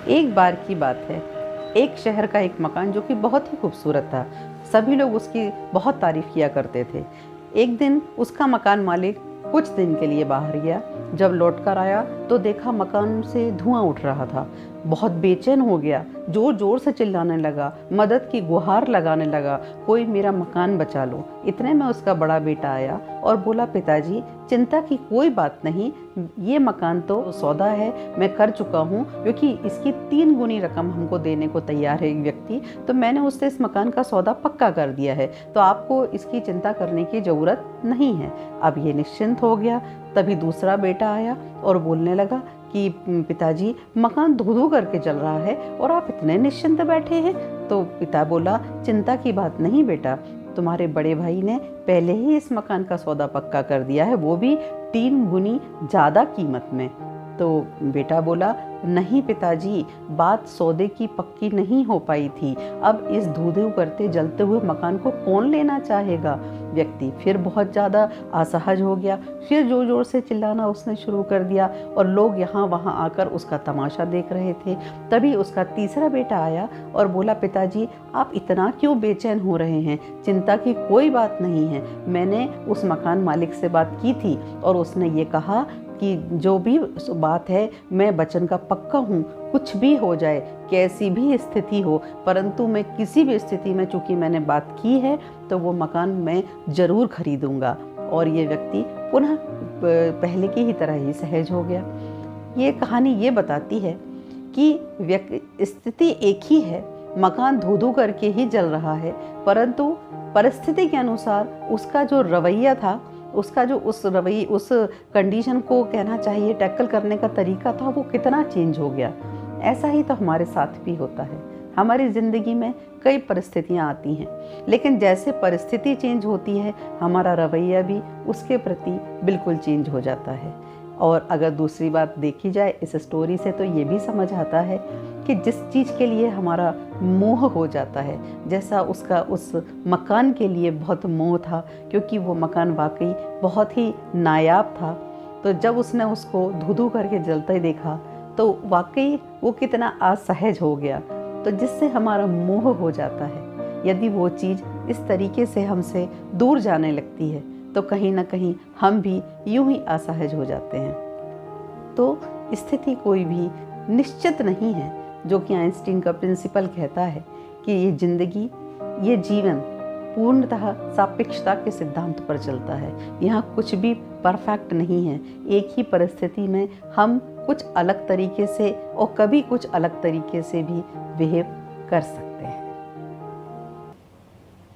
एक बार की बात है, एक शहर का एक मकान जो कि बहुत ही खूबसूरत था। सभी लोग उसकी बहुत तारीफ़ किया करते थे। एक दिन उसका मकान मालिक कुछ दिन के लिए बाहर गया। जब लौट कर आया तो देखा मकान से धुआं उठ रहा था। बहुत बेचैन हो गया, ज़ोर ज़ोर से चिल्लाने लगा, मदद की गुहार लगाने लगा, कोई मेरा मकान बचा लो। इतने में उसका बड़ा बेटा आया और बोला, पिताजी चिंता की कोई बात नहीं, ये मकान तो सौदा है, मैं कर चुका हूँ, क्योंकि इसकी 3 गुनी रकम हमको देने को तैयार है एक व्यक्ति, तो मैंने उससे इस मकान का सौदा पक्का कर दिया है, तो आपको इसकी चिंता करने की ज़रूरत नहीं है। अब ये निश्चिंत हो गया। तभी दूसरा बेटा आया और बोलने लगा कि पिताजी मकान धू धू करके चल रहा है और आप इतने निश्चिंत बैठे हैं। तो पिता बोला, चिंता की बात नहीं बेटा, तुम्हारे बड़े भाई ने पहले ही इस मकान का सौदा पक्का कर दिया है, वो भी 3 गुनी ज़्यादा कीमत में। तो बेटा बोला, नहीं पिताजी, बात सौदे की पक्की नहीं हो पाई थी, अब इस धू-धू करते जलते हुए मकान को कौन लेना चाहेगा। व्यक्ति फिर बहुत ज़्यादा असहज हो गया, फिर जोर जोर से चिल्लाना उसने शुरू कर दिया और लोग यहाँ वहाँ आकर उसका तमाशा देख रहे थे। तभी उसका तीसरा बेटा आया और बोला, पिताजी आप इतना क्यों बेचैन हो रहे हैं, चिंता की कोई बात नहीं है, मैंने उस मकान मालिक से बात की थी और उसने ये कहा कि जो भी बात है मैं वचन का पक्का हूँ, कुछ भी हो जाए, कैसी भी स्थिति हो, परंतु मैं किसी भी स्थिति में चूँकि मैंने बात की है तो वो मकान मैं ज़रूर खरीदूँगा। और ये व्यक्ति पुनः पहले की ही तरह ही सहज हो गया। ये कहानी ये बताती है कि स्थिति एक ही है, मकान धू-धू करके ही जल रहा है, परंतु परिस्थिति के अनुसार उसका जो रवैया था, उसका जो उस कंडीशन को कहना चाहिए टैकल करने का तरीका था, वो कितना चेंज हो गया। ऐसा ही तो हमारे साथ भी होता है। हमारी ज़िंदगी में कई परिस्थितियाँ आती हैं, लेकिन जैसे परिस्थिति चेंज होती है, हमारा रवैया भी उसके प्रति बिल्कुल चेंज हो जाता है। और अगर दूसरी बात देखी जाए इस स्टोरी से, तो ये भी समझ आता है कि जिस चीज़ के लिए हमारा मोह हो जाता है, जैसा उसका उस मकान के लिए बहुत मोह था, क्योंकि वो मकान वाकई बहुत ही नायाब था, तो जब उसने उसको धू-धू करके जलते देखा तो वाकई वो कितना असहज हो गया। तो जिससे हमारा मोह हो जाता है, यदि वो चीज़ इस तरीके से हमसे दूर जाने लगती है, तो कहीं ना कहीं हम भी यूं ही असहज हो जाते हैं। तो स्थिति कोई भी निश्चित नहीं है, जो कि आइंस्टीन का प्रिंसिपल कहता है कि ये ज़िंदगी, ये जीवन पूर्णतः सापेक्षता के सिद्धांत पर चलता है। यहाँ कुछ भी परफेक्ट नहीं है। एक ही परिस्थिति में हम कुछ अलग तरीके से और कभी कुछ अलग तरीके से भी बिहेव कर सकते हैं।